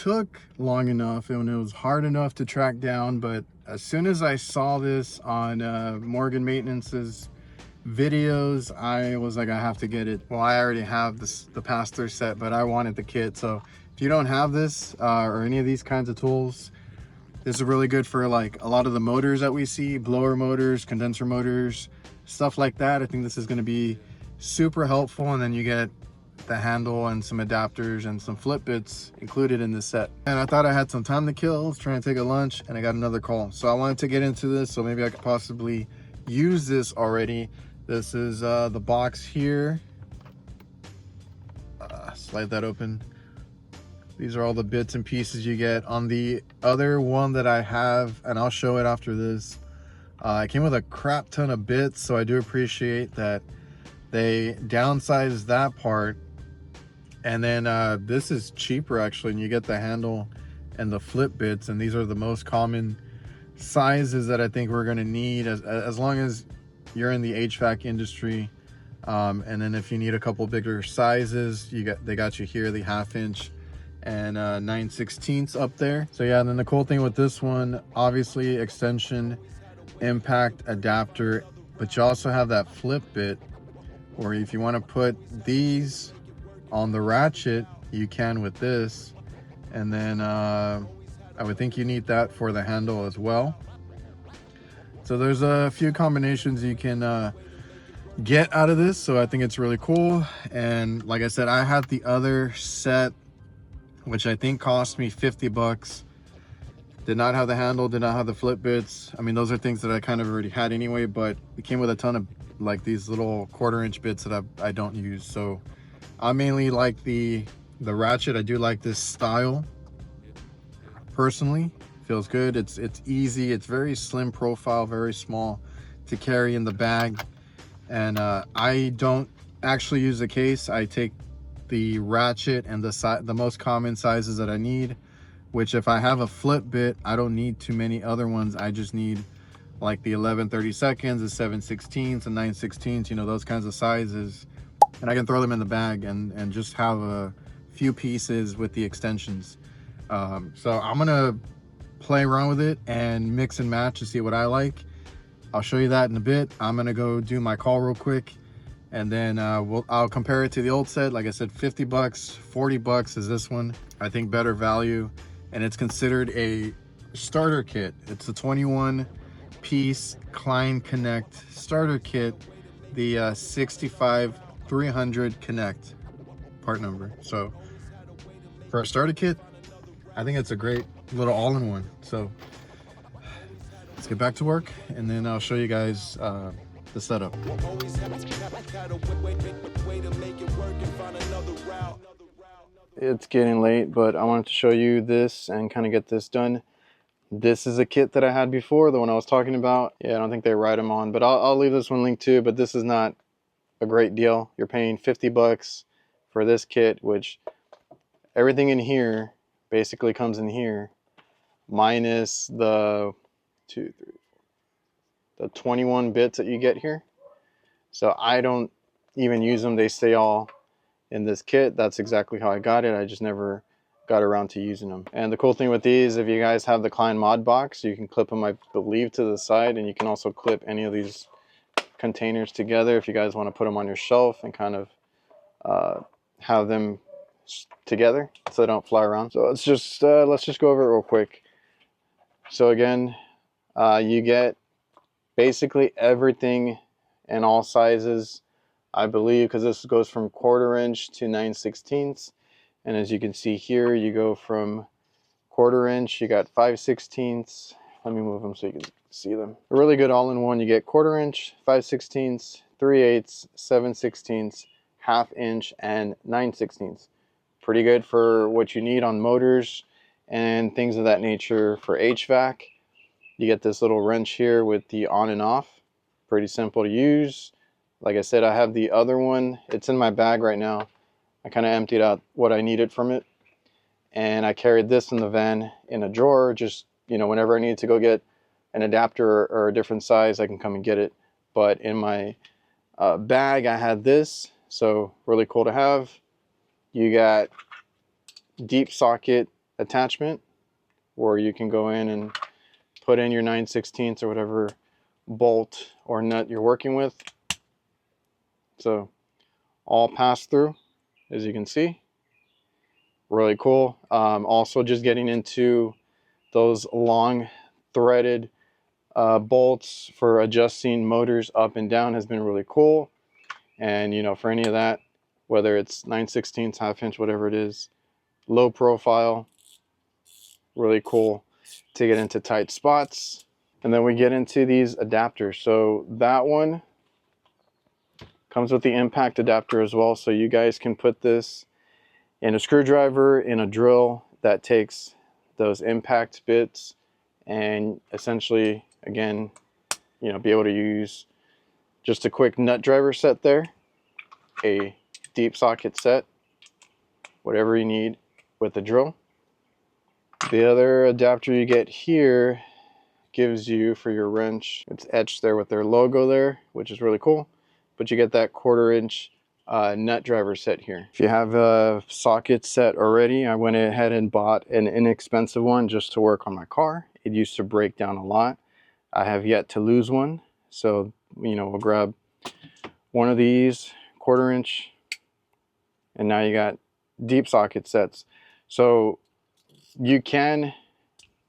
took long enough and it was hard enough to track down, but as soon as I saw this on Morgan Maintenance's videos, I was like, I have to get it. Well, I already have the Pass-Through set, but I wanted the kit. So if you don't have this or any of these kinds of tools, this is really good for like a lot of the motors that we see, blower motors, condenser motors, stuff like that. I think this is going to be super helpful. And then you get the handle and some adapters and some flip bits included in this set. And I thought I had some time to kill. I was trying to take a lunch and I got another call. So I wanted to get into this so maybe I could possibly use this already. This is the box here. Slide that open. These are all the bits and pieces you get. On the other one that I have, and I'll show it after this, it came with a crap ton of bits, so I do appreciate that they downsized that part. And then this is cheaper actually, and you get the handle and the flip bits, and these are the most common sizes that I think we're gonna need as long as you're in the HVAC industry. And then if you need a couple bigger sizes, they got you here, the 1/2 inch and 9/16 up there. So yeah, and then the cool thing with this one, obviously extension, impact, adapter, but you also have that flip bit, or if you want to put these on the ratchet, you can with this. And then I would think you need that for the handle as well. So there's a few combinations you can get out of this, so I think it's really cool. And like I said, I had the other set, which I think cost me 50 bucks. Did not have the handle, did not have the flip bits. I mean, those are things that I kind of already had anyway, but it came with a ton of like these little 1/4 inch bits that I don't use. So I mainly like the ratchet. I do like this style personally. Feels good. It's easy. It's very slim profile, very small to carry in the bag. And I don't actually use the case. I take the ratchet and the most common sizes that I need, which if I have a flip bit, I don't need too many other ones. I just need like the 11/32, the 7/16, and 9/16, you know, those kinds of sizes, and I can throw them in the bag and just have a few pieces with the extensions. So I'm gonna play around with it and mix and match to see what I like. I'll show you that in a bit. I'm gonna go do my call real quick, and then I'll compare it to the old set. Like I said, 50 bucks, 40 bucks is this one. I think better value, and it's considered a starter kit. It's a 21 piece Klein KNECT starter kit, the 65300KNECT part number. So for a starter kit, I think it's a great little all-in-one. So let's get back to work, and then I'll show you guys the setup. It's getting late, but I wanted to show you this and kind of get this done. This is a kit that I had before, the one I was talking about. Yeah, I don't think they write them on, but I'll leave this one linked too. But this is not a great deal. You're paying 50 bucks for this kit, which everything in here basically comes in here, minus the 21 bits that you get here. So I don't even use them. They stay all in this kit. That's exactly how I got it. I just never got around to using them. And the cool thing with these, if you guys have the Klein mod box, you can clip them, I believe, to the side, and you can also clip any of these containers together if you guys want to put them on your shelf and kind of have them together so they don't fly around. So let's just go over it real quick. So again, you get basically everything in all sizes, I believe, because this goes from 1/4 inch to 9/16. And as you can see here, you go from 1/4 inch, you got 5/16. Let me move them so you can see them. A really good all-in-one. You get 1/4 inch, 5/16, 3/8, 7/16, 1/2 inch, and 9/16. Pretty good for what you need on motors and things of that nature. For HVAC, you get this little wrench here with the on and off. Pretty simple to use. Like I said, I have the other one. It's in my bag right now. I kind of emptied out what I needed from it, and I carried this in the van in a drawer. Just, you know, whenever I need to go get an adapter or a different size, I can come and get it. But in my bag, I had this, so really cool to have. You got deep socket attachment where you can go in and put in your 9/16 or whatever bolt or nut you're working with. So all pass through, as you can see. Really cool. Also just getting into those long threaded bolts for adjusting motors up and down has been really cool. And you know, for any of that, whether it's 9/16, half inch, whatever it is, low profile, really cool to get into tight spots. And then we get into these adapters. So that one comes with the impact adapter as well. So you guys can put this in a screwdriver, in a drill that takes those impact bits, and essentially, again, you know, be able to use just a quick nut driver set there, a deep socket set, whatever you need with the drill. The other adapter you get here gives you for your wrench, it's etched there with their logo there, which is really cool, but you get that 1/4 inch nut driver set here. If you have a socket set already, I went ahead and bought an inexpensive one just to work on my car. It used to break down a lot. I have yet to lose one, so you know, we'll grab one of these 1/4 inch, and now you got deep socket sets. So you can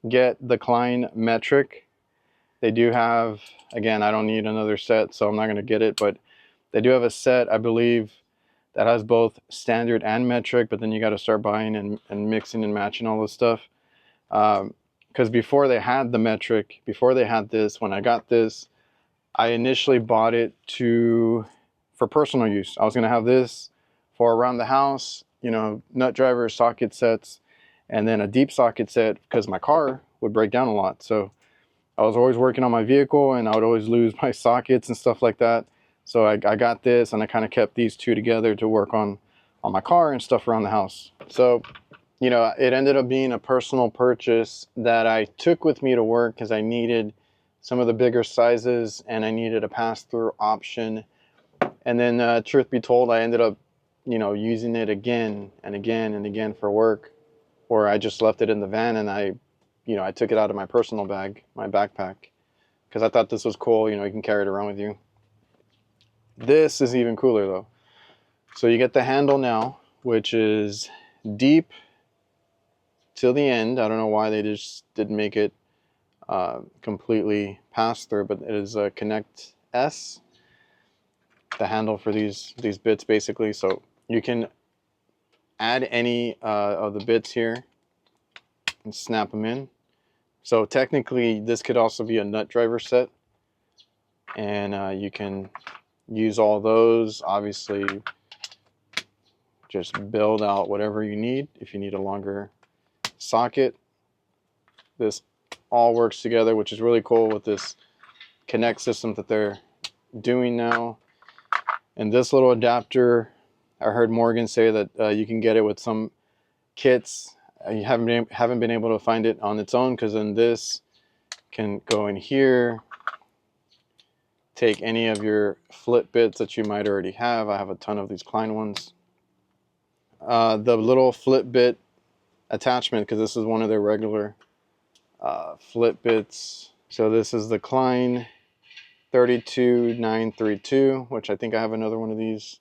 get the Klein metric. They do have, again, I don't need another set, so I'm not going to get it, but they do have a set, I believe, that has both standard and metric, but then you got to start buying and mixing and matching all this stuff. Because before they had the metric, before they had this, when I got this, I initially bought it for personal use. I was going to have this for around the house, you know, nut drivers, socket sets, and then a deep socket set because my car would break down a lot. So I was always working on my vehicle and I would always lose my sockets and stuff like that. So I got this, and I kind of kept these two together to work on my car and stuff around the house. So, you know, it ended up being a personal purchase that I took with me to work because I needed some of the bigger sizes and I needed a pass-through option. And then truth be told, I ended up, you know, using it again and again and again for work, or I just left it in the van and I took it out of my personal bag, my backpack, because I thought this was cool. You know, you can carry it around with you. This is even cooler though. So you get the handle now, which is deep till the end. I don't know why they just didn't make it completely pass through, but it is a KNECT S, the handle for these bits basically. So you can add any of the bits here and snap them in. So technically this could also be a nut driver set, and you can use all those. Obviously just build out whatever you need. If you need a longer socket, this all works together, which is really cool with this KNECT system that they're doing now. And this little adapter, I heard Morgan say that you can get it with some kits. You haven't been able to find it on its own, because then this can go in here, take any of your flip bits that you might already have. I have a ton of these Klein ones. The little flip bit attachment, because this is one of their regular flip bits. So this is the Klein 32932, which I think I have another one of these,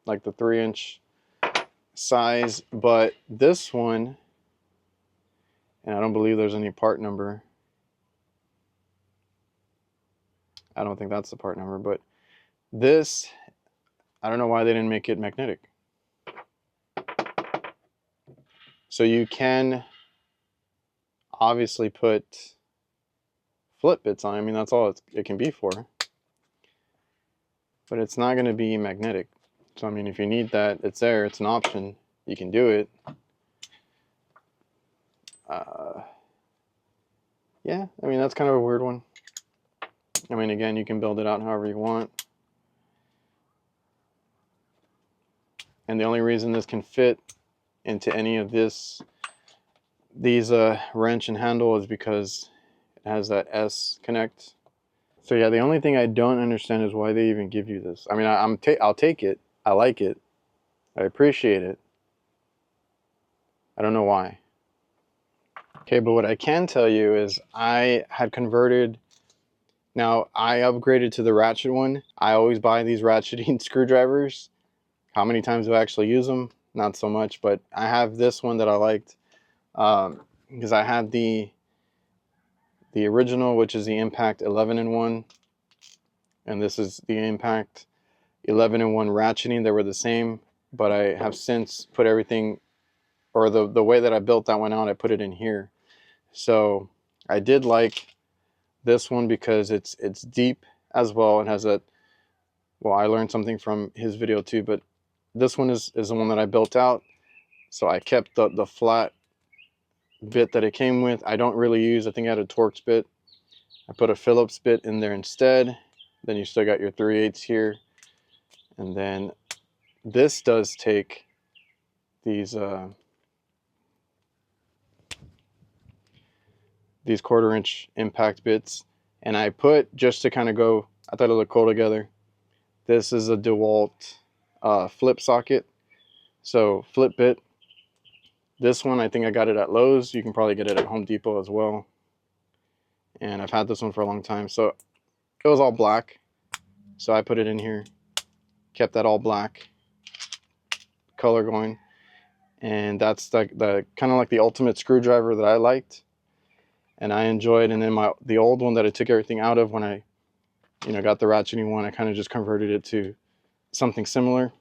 like the 3-inch size. But this one, and I don't believe there's any part number. I don't think that's the part number, but this, I don't know why they didn't make it magnetic. So you can obviously put flip bits on. I mean, that's all it can be for. But it's not going to be magnetic. So I mean, if you need that, it's there. It's an option. You can do it. Yeah, I mean, that's kind of a weird one. I mean, again, you can build it out however you want. And the only reason this can fit into any of these wrench and handle is because it has that S connect. So yeah, the only thing I don't understand is why they even give you this. I mean, I'll take it. I like it. I appreciate it. I don't know why. Okay, but what I can tell you is I had converted. Now I upgraded to the ratchet one. I always buy these ratcheting screwdrivers. How many times do I actually use them? Not so much, but I have this one that I liked because I had the original, which is the Impact 11-in-1, and this is the Impact 11-in-1 ratcheting. They were the same, but I have since put everything, or the way that I built that one out, I put it in here. So I did like this one because it's deep as well. It has a, well, I learned something from his video too, but this one is the one that I built out. So I kept the flat bit that it came with. I don't really use, I think I had a Torx bit. I put a Phillips bit in there instead. Then you still got your 3/8 here. And then this does take these 1/4-inch impact bits, and I put, just to kind of go, I thought it looked cool together, this is a DeWalt flip socket, so flip bit. This one, I think I got it at Lowe's. You can probably get it at Home Depot as well, and I've had this one for a long time. So it was all black, so I put it in here, kept that all black color going, and that's the kind of like the ultimate screwdriver that I liked and I enjoyed. And then the old one that I took everything out of when I got the ratcheting one, I kind of just converted it to something similar.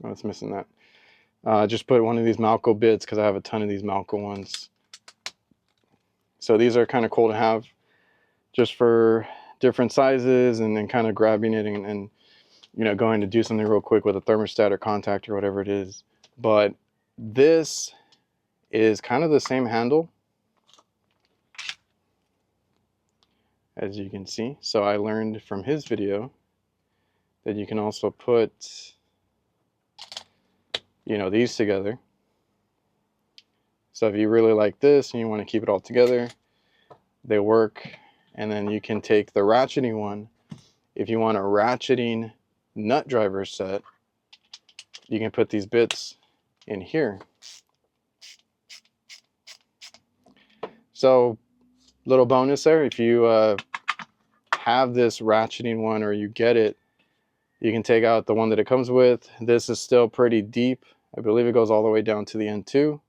Oh, it's missing that. Just put one of these Malco bits because I have a ton of these Malco ones. So these are kind of cool to have just for different sizes, and then kind of grabbing it and going to do something real quick with a thermostat or contact or whatever it is. But this is kind of the same handle, as you can see. So I learned from his video that you can also put these together. So if you really like this and you want to keep it all together, they work. And then you can take the ratcheting one. If you want a ratcheting nut driver set, you can put these bits in here. So little bonus there, if you have this ratcheting one, or you get it, you can take out the one that it comes with. This is still pretty deep. I believe it goes all the way down to the end too,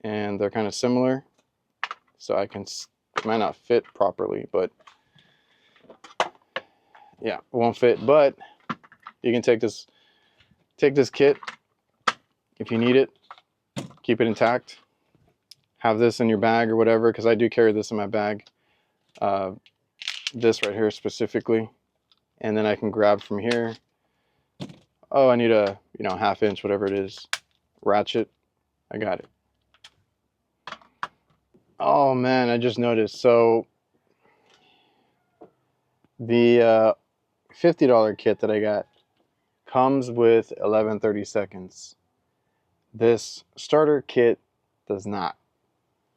and they're kind of similar. So it might not fit properly, but yeah, it won't fit. But you can take this kit if you need it, keep it intact, have this in your bag or whatever, because I do carry this in my bag, this right here specifically, and then I can grab from here. Oh, I need a 1/2 inch, whatever it is, ratchet. I got it. Oh man, I just noticed. So the $50 kit that I got comes with 11/32. This starter kit does not.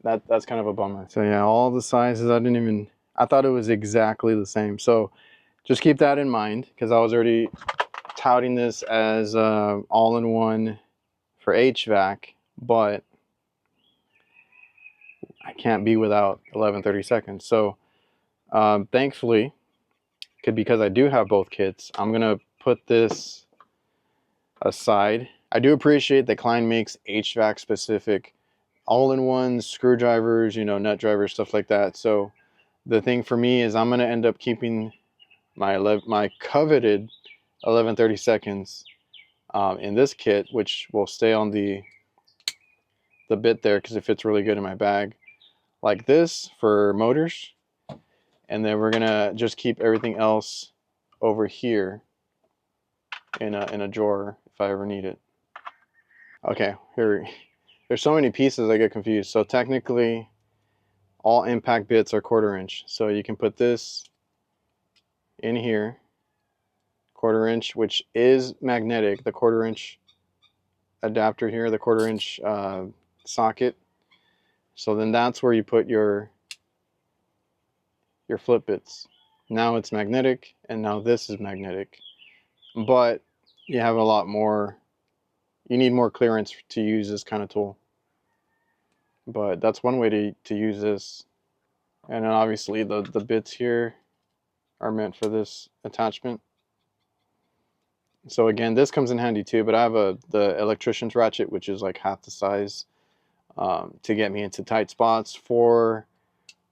That's kind of a bummer. So yeah, all the sizes, I thought it was exactly the same. So just keep that in mind, because I was already touting this as all-in-one for HVAC, but I can't be without 11/32. So thankfully, because I do have both kits, I'm gonna put this aside. I do appreciate that Klein makes HVAC specific all-in-one screwdrivers, nut drivers, stuff like that. So the thing for me is I'm gonna end up keeping my coveted 11/32 in this kit, which will stay on the bit there because it fits really good in my bag, like this for motors. And then we're gonna just keep everything else over here in a drawer if I ever need it. Okay, there's so many pieces I get confused. So technically, all impact bits are 1/4 inch. So you can put this in here, 1/4 inch, which is magnetic. The 1/4 inch adapter here, the 1/4 inch socket. So then that's where you put your flip bits. Now it's magnetic, and now this is magnetic. But you have a lot more you need more clearance to use this kind of tool. But that's one way to use this. And then obviously the bits here are meant for this attachment. So again, this comes in handy too, but I have the electrician's ratchet, which is like half the size, to get me into tight spots. For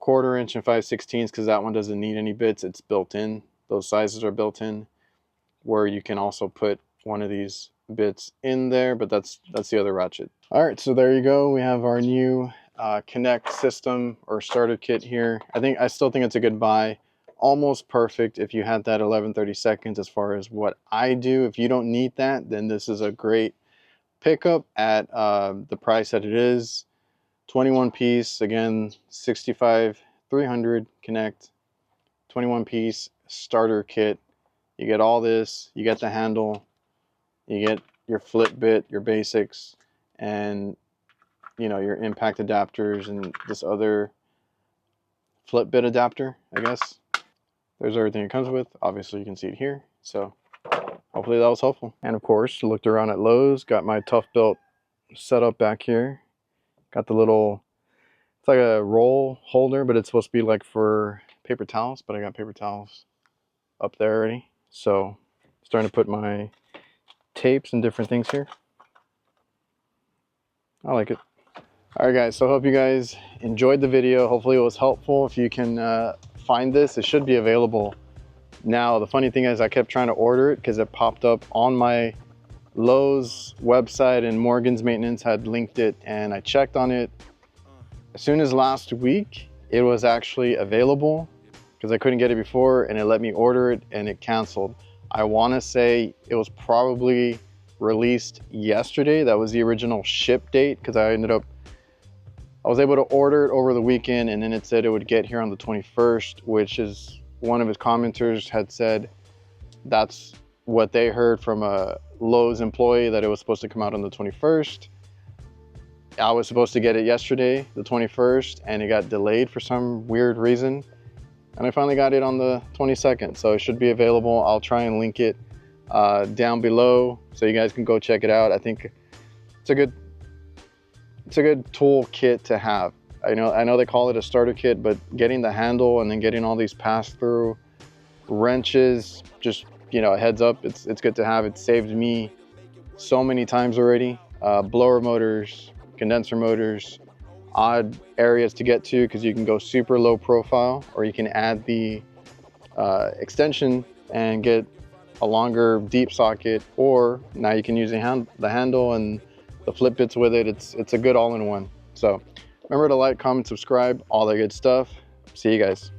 1/4 inch and 5/16, because that one doesn't need any bits, it's built in. Those sizes are built in, where you can also put one of these bits in there, but that's the other ratchet. All right, so there you go. We have our new KNECT system or starter kit here. I still think it's a good buy. Almost perfect if you had that 11/30 seconds as far as what I do. If you don't need that, then this is a great pickup at the price that it is. 21 piece, again, 65300 KNECT, 21 piece starter kit. You get all this, you get the handle, you get your flip bit, your basics, and you know, your impact adapters and this other flip bit adapter, I guess. There's everything it comes with. Obviously you can see it here. So hopefully that was helpful. And of course, looked around at Lowe's, got my Tough Belt set up back here. Got the little, it's like a roll holder, but it's supposed to be like for paper towels, but I got paper towels up there already. So starting to put my tapes and different things here. I like it. All right guys, so I hope you guys enjoyed the video. Hopefully it was helpful. If you can find this, it should be available now. The funny thing is I kept trying to order it because it popped up on my Lowe's website and Morgan's Maintenance had linked it, and I checked on it. As soon as last week, it was actually available because I couldn't get it before, and it let me order it and it canceled. I want to say it was probably released yesterday. That was the original ship date, because I was able to order it over the weekend, and then it said it would get here on the 21st, which is one of his commenters had said that's what they heard from a Lowe's employee, that it was supposed to come out on the 21st. I was supposed to get it yesterday, the 21st, and it got delayed for some weird reason. And I finally got it on the 22nd, so it should be available. I'll try and link it down below so you guys can go check it out. I think it's a good tool kit to have. I know they call it a starter kit, but getting the handle and then getting all these pass-through wrenches, just, you know, a heads up, it's good to have. It saved me so many times already. Blower motors, condenser motors, odd areas to get to, because you can go super low profile, or you can add the extension and get a longer deep socket, or now you can use the handle and the flip bits with it. It's a good all-in-one. So remember to like, comment, subscribe, all that good stuff. See you guys.